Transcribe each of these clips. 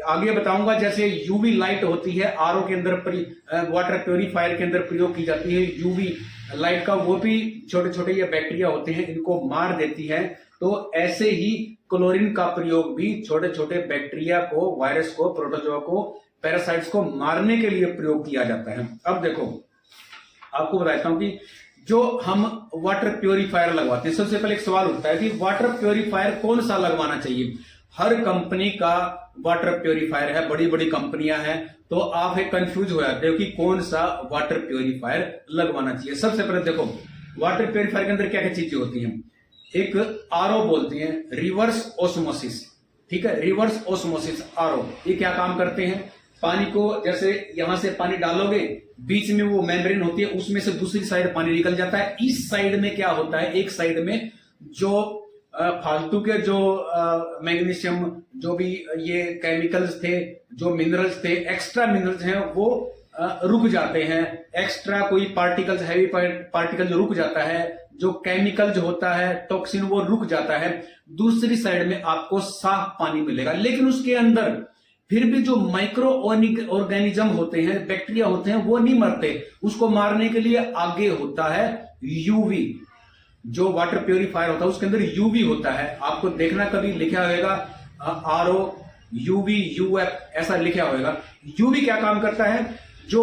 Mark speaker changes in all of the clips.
Speaker 1: आगे बताऊंगा जैसे यूवी लाइट होती है आरओ के अंदर वाटर प्योरीफायर के अंदर प्रयोग की जाती है यूवी लाइट का, वो भी छोटे छोटे ये बैक्टीरिया होते हैं इनको मार देती है। तो ऐसे ही क्लोरीन का प्रयोग भी छोटे छोटे बैक्टीरिया को, वायरस को, प्रोटोजोआ को, पैरासाइट्स को मारने के लिए प्रयोग किया जाता है। अब देखो आपको बताता हूं कि जो हम वाटर प्योरीफायर लगवाते हैं, सबसे पहले एक सवाल उठता है कि वाटर प्योरीफायर कौन सा लगवाना चाहिए। हर कंपनी का वाटर प्योरीफायर है, बड़ी बड़ी कंपनियां हैं, तो आप एक कंफ्यूज हो जाते हो कि कौन सा वाटर प्योरीफायर लगवाना चाहिए। सबसे पहले देखो वाटर प्योरीफायर के अंदर क्या क्या चीजें होती हैं। एक आरओ बोलते हैं, रिवर्स ऑस्मोसिस, ठीक है, रिवर्स ऑस्मोसिस आरओ। ये क्या काम करते हैं, पानी को जैसे यहां से पानी डालोगे, बीच में वो मेम्ब्रेन होती है, उसमें से दूसरी साइड पानी निकल जाता है। इस साइड में क्या होता है, एक साइड में जो फालतू के जो मैग्नीशियम, जो भी ये केमिकल्स थे, जो मिनरल्स थे, एक्स्ट्रा मिनरल्स हैं, वो रुक जाते हैं। एक्स्ट्रा कोई पार्टिकल्स, हैवी पार्टिकल जो रुक जाता है, जो केमिकल जो होता है, टॉक्सिन, वो रुक जाता है। दूसरी साइड में आपको साफ पानी मिलेगा। लेकिन उसके अंदर फिर भी जो माइक्रो ऑर्गेनिज्म होते हैं, बैक्टीरिया होते हैं, वो नहीं मरते। उसको मारने के लिए आगे होता है यूवी। जो वाटर प्योरीफायर होता है उसके अंदर यूवी होता है। आपको देखना कभी लिखा होगा आरओ यूवी यूएफ ऐसा लिखा होगा। यूवी क्या काम करता है, जो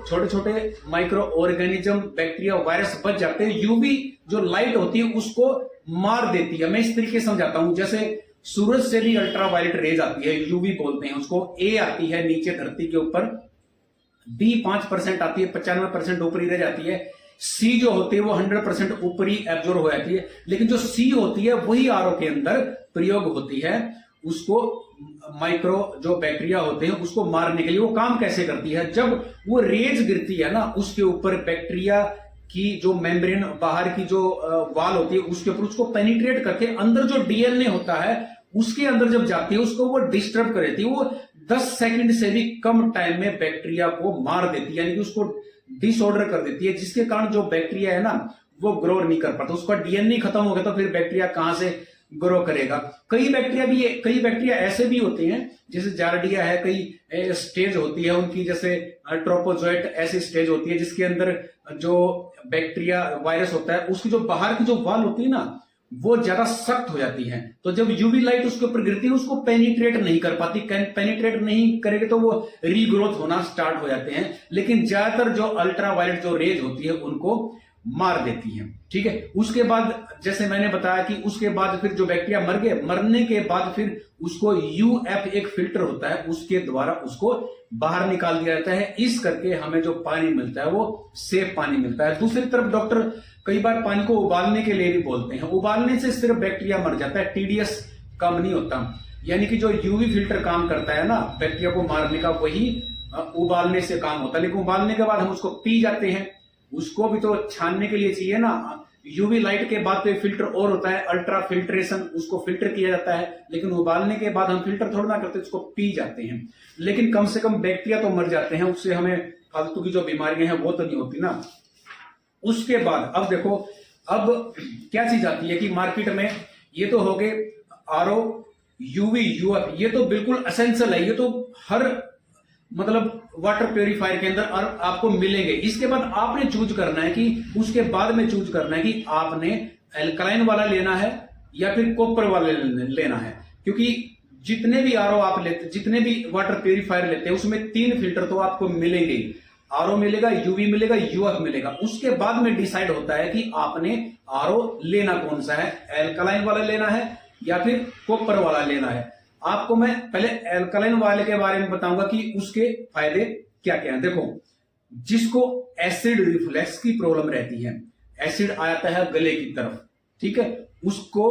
Speaker 1: छोटे छोटे माइक्रो ऑर्गेनिज्म, बैक्टीरिया, वायरस बच जाते हैं, यूवी जो लाइट होती है उसको मार देती है। मैं इस तरीके से समझाता हूं, जैसे सूरज से भी अल्ट्रावायलेट रेज आती है, यूवी बोलते हैं उसको। ए आती है नीचे धरती के ऊपर, बी 5% आती है, 95% ऊपरी रह जाती है, सी जो होती है वो 100% ऊपरी एब्जॉर्ब हो जाती है। लेकिन जो सी होती है वही आरओ के अंदर प्रयोग होती है। उसको माइक्रो जो बैक्टीरिया होते हैं उसको मारने के लिए। वो काम कैसे करती है, जब वो रेज गिरती है ना, उसके ऊपर बैक्टीरिया की जो मेम्ब्रेन, बाहर की जो वाल होती है, उसके ऊपर उसको पेनिट्रेट करके अंदर जो डीएनए होता है उसके अंदर जब जाती है, उसको वो डिस्टर्ब कर देती है। वो 10 सेकंड से भी कम टाइम में बैक्टीरिया को मार देती है, यानी कि उसको डिसऑर्डर कर देती है, जिसके कारण जो बैक्टीरिया है ना वो ग्रो नहीं कर पाता। उसका डीएनए खत्म हो गया तो फिर बैक्टीरिया कहां से ग्रो करेगा। कई बैक्टीरिया ऐसे भी होते हैं, जैसे जार्डिया है, कई स्टेज होती है उनकी, जैसे ट्रोपोजोइट ऐसी स्टेज होती है जिसके अंदर जो बैक्टीरिया, वायरस होता है, उसकी जो बाहर की जो वाल होती है ना वो ज्यादा सख्त हो जाती है। तो जब यूवी लाइट उसके ऊपर गिरती है उसको पेनिट्रेट नहीं कर पाती। पेनिट्रेट नहीं करेगी तो वो रीग्रोथ होना स्टार्ट हो जाते हैं। लेकिन ज्यादातर जो अल्ट्रावायलेट जो रेज होती है उनको मार देती है, ठीक है। उसके बाद जैसे मैंने बताया कि उसके बाद फिर जो बैक्टीरिया मर गए, मरने के बाद फिर उसको यूएफ एक फिल्टर होता है, उसके द्वारा उसको बाहर निकाल दिया जाता है। इस करके हमें जो पानी मिलता है वो सेफ पानी मिलता है। दूसरी तरफ डॉक्टर कई बार पानी को उबालने के लिए भी बोलते हैं। उबालने से सिर्फ बैक्टीरिया मर जाता है, टीडीएस कम नहीं होता। यानी कि जो यूवी फिल्टर काम करता है ना बैक्टीरिया को मारने का, वही उबालने से काम होता है। लेकिन उबालने के बाद हम उसको पी जाते हैं, उसको भी तो छानने के लिए चाहिए ना। यूवी लाइट के बाद तो एक फिल्टर और होता है, अल्ट्रा फिल्ट्रेशन, उसको फिल्टर किया जाता है। लेकिन उबालने के बाद हम फिल्टर थोड़ा ना करते, उसको पी जाते हैं। लेकिन कम से कम बैक्टीरिया तो मर जाते हैं, उससे हमें फालतू की जो बीमारियां हैं वो तो नहीं होती ना। उसके बाद अब देखो, अब क्या चीज आती है कि मार्केट में, ये तो हो गए आरओ, यूवी, यूएफ, ये तो बिल्कुल एसेंशियल है, ये तो हर मतलब वाटर प्योरीफायर के अंदर आपको मिलेंगे। इसके बाद आपने चूज करना है कि उसके बाद में चूज करना है कि आपने एल्कलाइन वाला लेना है या फिर कॉपर वाला लेना है। क्योंकि जितने भी आरओ आप लेते, जितने भी वाटर प्योरीफायर लेते हैं, उसमें 3 फिल्टर तो आपको मिलेंगे। आरओ मिलेगा, यूवी मिलेगा, यूएफ मिलेगा। उसके बाद में डिसाइड होता है कि आपने आरओ लेना कौन सा है, एल्कलाइन वाला लेना है या फिर कॉपर वाला लेना है। आपको मैं पहले एल्कलाइन वाले के बारे में बताऊंगा कि उसके फायदे क्या क्या हैं। देखो, जिसको एसिड रिफ्लेक्स की प्रॉब्लम रहती है, एसिड आता है गले की तरफ, ठीक है, उसको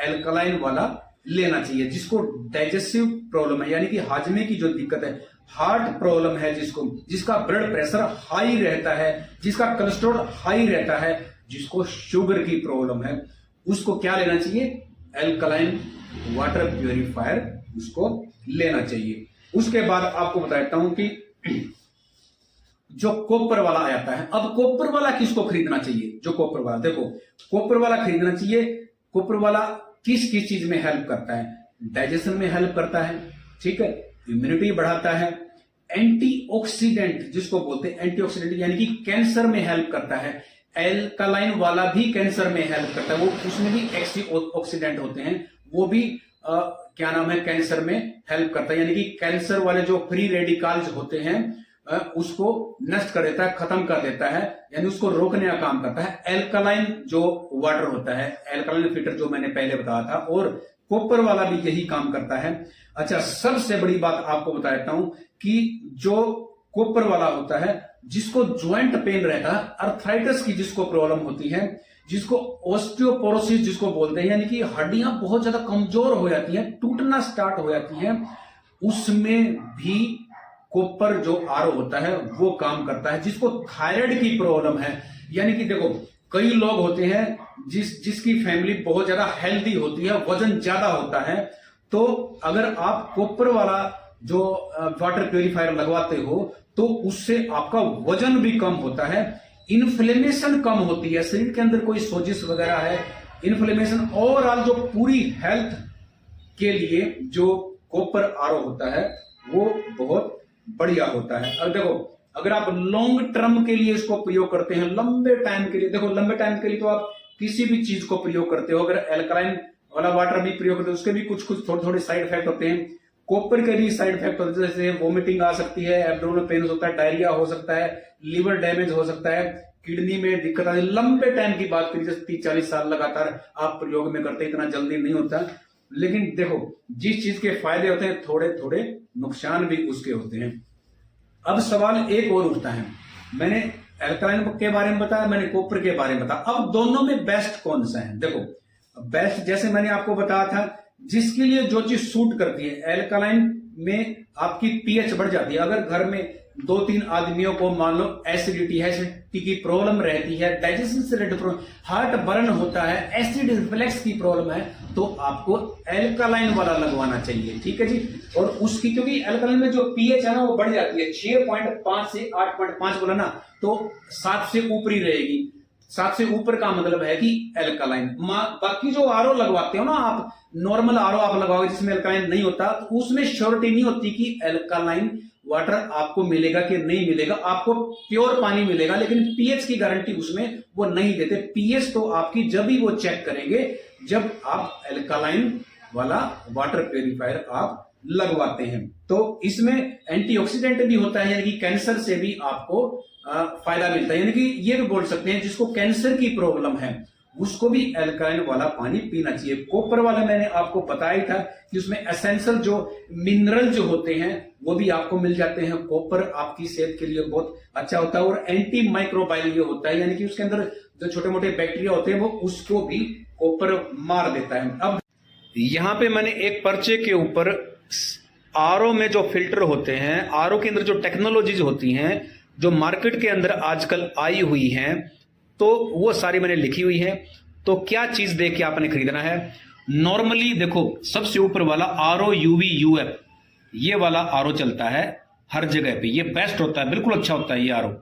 Speaker 1: एल्कलाइन वाला लेना चाहिए। जिसको डाइजेस्टिव प्रॉब्लम है, यानी कि हाजमे की जो दिक्कत है, हार्ट प्रॉब्लम है, जिसका ब्लड प्रेशर हाई रहता है, जिसका कोलेस्ट्रॉल हाई रहता है, जिसको शुगर की प्रॉब्लम है, उसको क्या लेना चाहिए, एल्कलाइन वाटर प्योरीफायर उसको लेना चाहिए। उसके बाद आपको बताता हूं कि जो कॉपर वाला आता है, अब कॉपर वाला किसको खरीदना चाहिए, जो कॉपर वाला, देखो कॉपर वाला खरीदना चाहिए। कॉपर वाला किस किस चीज में हेल्प करता है, डाइजेशन में हेल्प करता है, ठीक है, इम्यूनिटी बढ़ाता है, एंटीऑक्सीडेंट जिसको बोलते हैं, एंटीऑक्सीडेंट यानी कि कैंसर में हेल्प करता है। एल्कालाइन वाला भी कैंसर में हेल्प करता है, वो उसमें भी एंटीऑक्सीडेंट होते हैं, वो भी क्या नाम है, कैंसर में हेल्प करता है। यानी कि कैंसर वाले जो फ्री रेडिकल्स होते हैं उसको नष्ट कर देता है, खत्म कर देता है, यानी उसको रोकने का काम करता है। एल्कलाइन जो वाटर होता है, एल्कलाइन फिल्टर जो मैंने पहले बताया था, और कॉपर वाला भी यही काम करता है। अच्छा, सबसे बड़ी बात आपको बता देता हूं कि जो कॉपर वाला होता है, जिसको ज्वाइंट पेन रहता है, अर्थराइटिस की जिसको प्रॉब्लम होती है, जिसको ऑस्टियोपोरोसिस जिसको बोलते हैं, यानी कि हड्डियां बहुत ज्यादा कमजोर हो जाती हैं, टूटना स्टार्ट हो जाती हैं, उसमें भी कॉपर जो आरओ होता है वो काम करता है। जिसको थायराइड की प्रॉब्लम है, यानी कि देखो कई लोग होते हैं जिसकी फैमिली बहुत ज्यादा हेल्दी होती है, वजन ज्यादा होता है, तो अगर आप कॉपर वाला जो वाटर प्यूरिफायर लगवाते हो तो उससे आपका वजन भी कम होता है, इन्फ्लेमेशन कम होती है, शरीर के अंदर कोई सोजिश वगैरह है, इन्फ्लेमेशन, ओवरऑल जो पूरी हेल्थ के लिए जो कॉपर आरओ होता है वो बहुत बढ़िया होता है। और देखो अगर आप लॉन्ग टर्म के लिए इसको प्रयोग करते हैं, लंबे टाइम के लिए, देखो लंबे टाइम के लिए तो आप किसी भी चीज को प्रयोग करते हो, अगर एल्कलाइन वाला वाटर भी प्रयोग करते हो उसके भी कुछ थोड़े थोड़े साइड इफेक्ट होते हैं, कॉपर के भी साइड इफेक्ट होते हैं, जैसे वोमिटिंग आ सकती है, एब्डोमिनल पेन हो सकता है, डायरिया हो सकता है, लीवर डैमेज हो सकता है, किडनी में दिक्कत आती है। लंबे टाइम की बात करिए, जैसे 30-40 साल लगातार आप प्रयोग में करते हैं, इतना जल्दी नहीं होता। लेकिन देखो जिस चीज के फायदे होते हैं थोड़े थोड़े नुकसान भी उसके होते हैं। अब सवाल एक और उठता है, मैंने एल्कलाइन के बारे में बताया, मैंने कॉपर के बारे में बताया, अब दोनों में बेस्ट कौन सा है? देखो बेस्ट जैसे मैंने आपको बताया था, जिसके लिए जो चीज सूट करती है, एल्कलाइन में आपकी पीएच बढ़ जाती है। अगर घर में 2-3 आदमियों को मान लो एसिडिटी की प्रॉब्लम रहती है, डाइजेशन से रिलेटेड प्रॉब्लम, हार्ट बर्न होता है, एसिड रिफ्लेक्स की प्रॉब्लम है, तो आपको एल्कलाइन वाला लगवाना चाहिए, ठीक है जी। और उसकी क्योंकि एल्कलाइन में जो पीएच है ना वो बढ़ जाती है, 6.5 से 8.5 बोला ना, तो 7 से ऊपर ही रहेगी। 7 से ऊपर का मतलब है कि एल्कलाइन। बाकी जो आरओ लगवाते हो ना आप, नॉर्मल आरओ आप लगाओगे जिसमें एल्कलाइन नहीं होता, तो उसमें श्योरिटी नहीं होती कि एल्कलाइन वाटर आपको मिलेगा कि नहीं मिलेगा, आपको प्योर पानी मिलेगा, लेकिन पीएच की गारंटी उसमें वो नहीं देते। पीएच तो आपकी जब भी वो चेक करेंगे जब आप एल्कलाइन वाला वाटर प्यूरिफायर आप लगवाते हैं। तो इसमें एंटीऑक्सीडेंट भी होता है, यानी कि कैंसर से भी आपको फायदा मिलता है। यानी कि ये भी बोल सकते हैं जिसको कैंसर की प्रॉब्लम है उसको भी एल्कलाइन वाला पानी पीना चाहिए। कॉपर वाला मैंने आपको बताया था कि उसमें एसेंशियल जो मिनरल जो होते हैं वो भी आपको मिल जाते हैं। कॉपर आपकी सेहत के लिए बहुत अच्छा होता है, और एंटी माइक्रोबाइल ये होता है, यानी कि उसके अंदर जो छोटे मोटे बैक्टीरिया होते हैं वो उसको भी कॉपर मार देता है। अब यहां पे मैंने एक पर्चे के ऊपर आरओ में जो फिल्टर होते हैं, आरओ के अंदर जो टेक्नोलॉजीज होती हैं जो मार्केट के अंदर आजकल आई हुई हैं, तो वो सारी मैंने लिखी हुई है। तो क्या चीज देख के आपने खरीदना है? नॉर्मली देखो सबसे ऊपर वाला आरओ यूवी यूएफ, ये वाला आरओ चलता है हर जगह पे, ये बेस्ट होता है, बिल्कुल अच्छा होता है ये आरओ।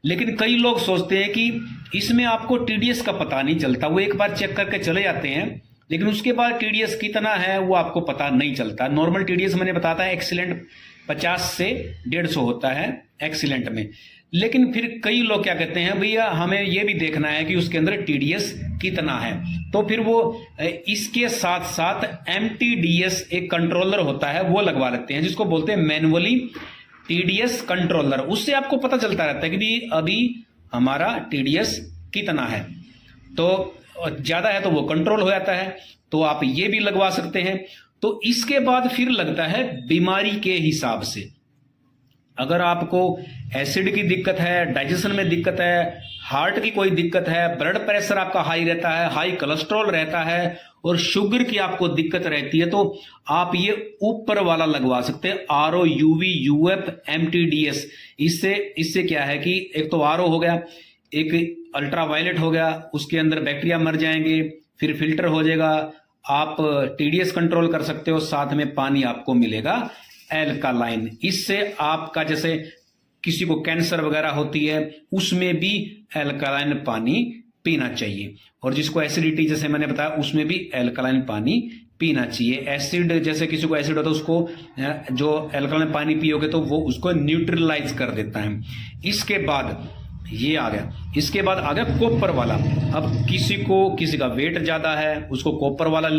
Speaker 1: लेकिन कई लोग सोचते हैं कि इसमें आपको टीडीएस का पता नहीं चलता, वो एक बार चेक करके चले जाते हैं, लेकिन उसके बाद टीडीएस कितना है वो आपको पता नहीं चलता। नॉर्मल टीडीएस मैंने बताता है एक्सीलेंट 50 से 150 होता है एक्सीलेंट में। लेकिन फिर कई लोग क्या कहते हैं, भैया हमें ये भी देखना है कि उसके अंदर टीडीएस कितना है, तो फिर वो इसके साथ साथ एमटीडीएस एक कंट्रोलर होता है वो लगवा लेते हैं, जिसको बोलते हैं मैनुअली टीडीएस कंट्रोलर। उससे आपको पता चलता रहता है कि अभी हमारा टीडीएस कितना है, तो ज्यादा है तो वो कंट्रोल हो जाता है, तो आप ये भी लगवा सकते हैं। तो इसके बाद फिर लगता है बीमारी के हिसाब से। अगर आपको एसिड की दिक्कत है, डाइजेशन में दिक्कत है, हार्ट की कोई दिक्कत है, ब्लड प्रेशर आपका हाई रहता है, हाई कोलेस्ट्रॉल रहता है, और शुगर की आपको दिक्कत रहती है, तो आप ये ऊपर वाला लगवा सकते हैं, आरओ यूवी यूएफ एमटीडीएस। इससे क्या है कि एक तो आरओ हो गया, एक अल्ट्रावायलेट हो गया, उसके अंदर बैक्टीरिया मर जाएंगे, फिर फिल्टर हो जाएगा, आप टीडीएस कंट्रोल कर सकते हो, साथ में पानी आपको मिलेगा एल्कालाइन। इससे आपका जैसे किसी को कैंसर वगैरह होती है उसमें भी एल्कालाइन पानी पीना चाहिए, और जिसको एसिडिटी जैसे मैंने बताया उसमें भी एल्कालाइन पानी पीना चाहिए। एसिड, जैसे किसी को एसिड होता है उसको जो अल्कलाइन पानी पियोगे तो वो उसको न्यूट्रलाइज कर देता है। इसके बाद ये आ गया, इसके बाद आ गया कॉपर वाला। अब किसी का वेट ज्यादा है उसको कॉपर वाला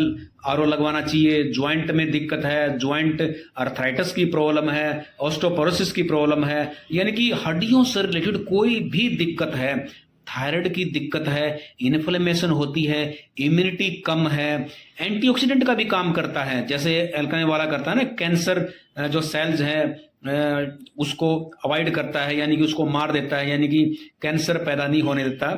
Speaker 1: आरओ लगवाना चाहिए। ज्वाइंट में दिक्कत है, ज्वाइंट अर्थराइटिस की प्रॉब्लम है, ऑस्टियोपोरोसिस की प्रॉब्लम है, यानी कि हड्डियों से रिलेटेड कोई भी दिक्कत है, थायराइड की दिक्कत है, इन्फ्लेमेशन होती है, इम्यूनिटी कम है, एंटीऑक्सीडेंट का भी काम करता है जैसे अल्कलाइन वाला करता है ना, कैंसर जो सेल्स हैं उसको अवॉइड करता है, यानी कि उसको मार देता है, यानी कि कैंसर पैदा नहीं होने देता।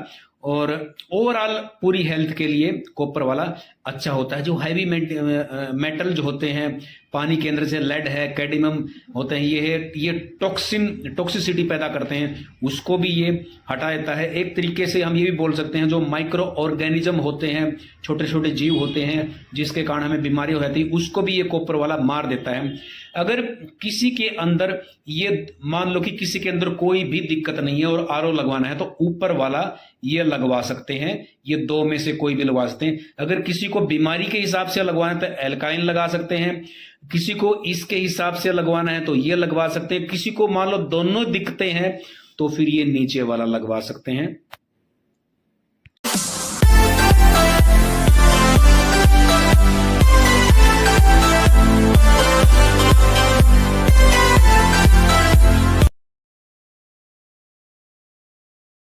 Speaker 1: और ओवरऑल पूरी हेल्थ के लिए कॉपर वाला अच्छा होता है। जो हैवी मेटल जो होते हैं पानी के अंदर, से लेड है, कैडमियम होते हैं, ये टॉक्सिसिटी पैदा करते हैं, उसको भी ये हटा देता है। एक तरीके से हम ये भी बोल सकते हैं जो माइक्रो ऑर्गेनिज्म होते हैं, छोटे छोटे जीव होते हैं जिसके कारण हमें बीमारी हो जाती है, उसको भी ये कॉपर वाला मार देता है। अगर किसी के अंदर ये मान लो कि किसी के अंदर कोई भी दिक्कत नहीं है और आरओ लगवाना है तो ऊपर वाला ये लगवा सकते हैं, ये दो में से कोई भी लगवा सकते हैं। अगर किसी को बीमारी के हिसाब से लगवाना है तो एल्काइन लगा सकते हैं, किसी को इसके हिसाब से लगवाना है तो ये लगवा सकते हैं, किसी को मान लो दोनों दिक्कतें हैं तो फिर ये नीचे वाला लगवा सकते हैं।